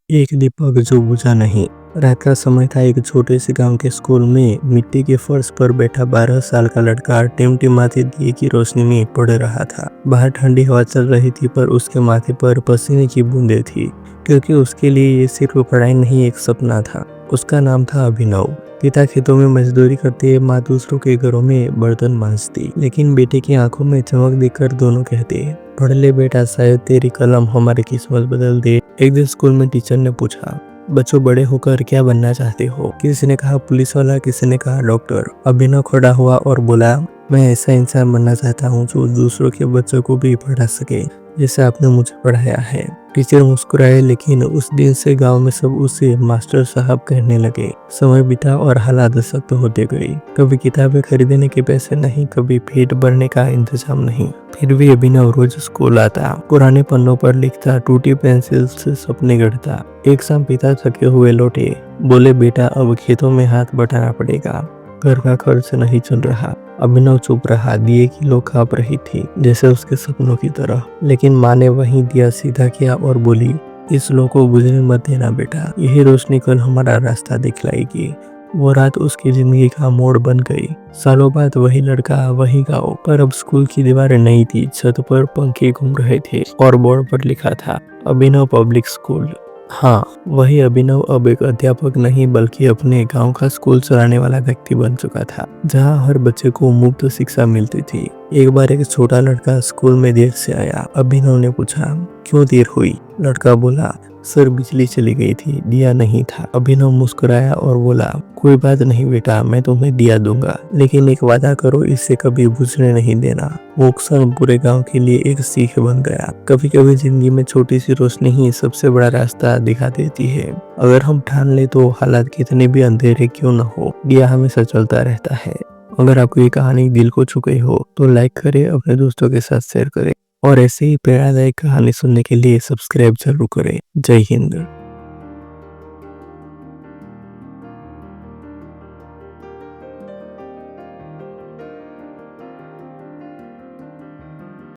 एक दीपक जो बुझा नहीं। रात का समय था। एक छोटे से गांव के स्कूल में मिट्टी के फर्श पर बैठा 12 साल का लड़का टिमटिमाते दिए की रोशनी में पड़ रहा था। बाहर ठंडी हवा चल रही थी पर उसके माथे पर पसीने की बूंदें थी, क्योंकि उसके लिए ये सिर्फ पढ़ाई नहीं, एक सपना था। उसका नाम था अभिनव। पिता खेतों में मजदूरी करते, माँ दूसरों के घरों में बर्तन मांजती, लेकिन बेटे की आंखों में चमक देखकर दोनों कहते, पढ़ ले बेटा, शायद तेरी कलम हमारी किस्मत बदल दे। एक दिन स्कूल में टीचर ने पूछा, बच्चों बड़े होकर क्या बनना चाहते हो? किसी ने कहा पुलिस वाला, किसी ने कहा डॉक्टर। अभिनव खड़ा हुआ और बोला, मैं ऐसा इंसान बनना चाहता हूँ जो दूसरों के बच्चों को भी पढ़ा सके जैसे आपने मुझे पढ़ाया है। टीचर मुस्कुराए, लेकिन उस दिन से गांव में सब उसे मास्टर साहब कहने लगे। समय बीता और हालात सख्त होते गए। कभी किताबें खरीदने के पैसे नहीं, कभी पेट भरने का इंतजाम नहीं। फिर भी अभिनव रोज स्कूल आता, पुराने पन्नों पर लिखता, टूटी पेंसिल से सपने गढ़ता। एक शाम पिता थके हुए लौटे, बोले, बेटा अब खेतों में हाथ बटाना पड़ेगा, घर का खर्च नहीं चल रहा। अभिनव चुप रहा। दिए की लो कांप रही थी, जैसे उसके सपनों की तरह। लेकिन माँ ने वही दिया सीधा किया और बोली, इस लो को बुझने मत देना बेटा, यही रोशनी कल हमारा रास्ता दिखलाएगी। वो रात उसकी जिंदगी का मोड़ बन गई। सालों बाद वही लड़का, वही गाँव, पर अब स्कूल की दीवारें नहीं थी, छत पर पंखे घूम रहे थे और बोर्ड पर लिखा था, अभिनव पब्लिक स्कूल। हाँ, वही अभिनव अब एक अध्यापक नहीं, बल्कि अपने गांव का स्कूल चलाने वाला व्यक्ति बन चुका था, जहां हर बच्चे को मुफ्त शिक्षा मिलती थी। एक बार एक छोटा लड़का स्कूल में देर से आया। अभिनव ने पूछा, क्यों देर हुई? लड़का बोला, सर बिजली चली गई थी, दिया नहीं था। अभिनव मुस्कुराया और बोला, कोई बात नहीं बेटा, मैं तुम्हें दिया दूंगा, लेकिन एक वादा करो, इससे कभी बुझने नहीं देना। वो क्षण पूरे गांव के लिए एक सीख बन गया। कभी कभी जिंदगी में छोटी सी रोशनी ही सबसे बड़ा रास्ता दिखा देती है। अगर हम ठान ले तो हालात कितने भी अंधेरे क्यों न हो, दिया हमेशा चलता रहता है। अगर आपको ये कहानी दिल को छू गई हो तो लाइक करें, अपने दोस्तों के साथ शेयर करें और ऐसे ही प्रेरणादायक कहानी सुनने के लिए सब्सक्राइब जरूर करें। जय हिंद।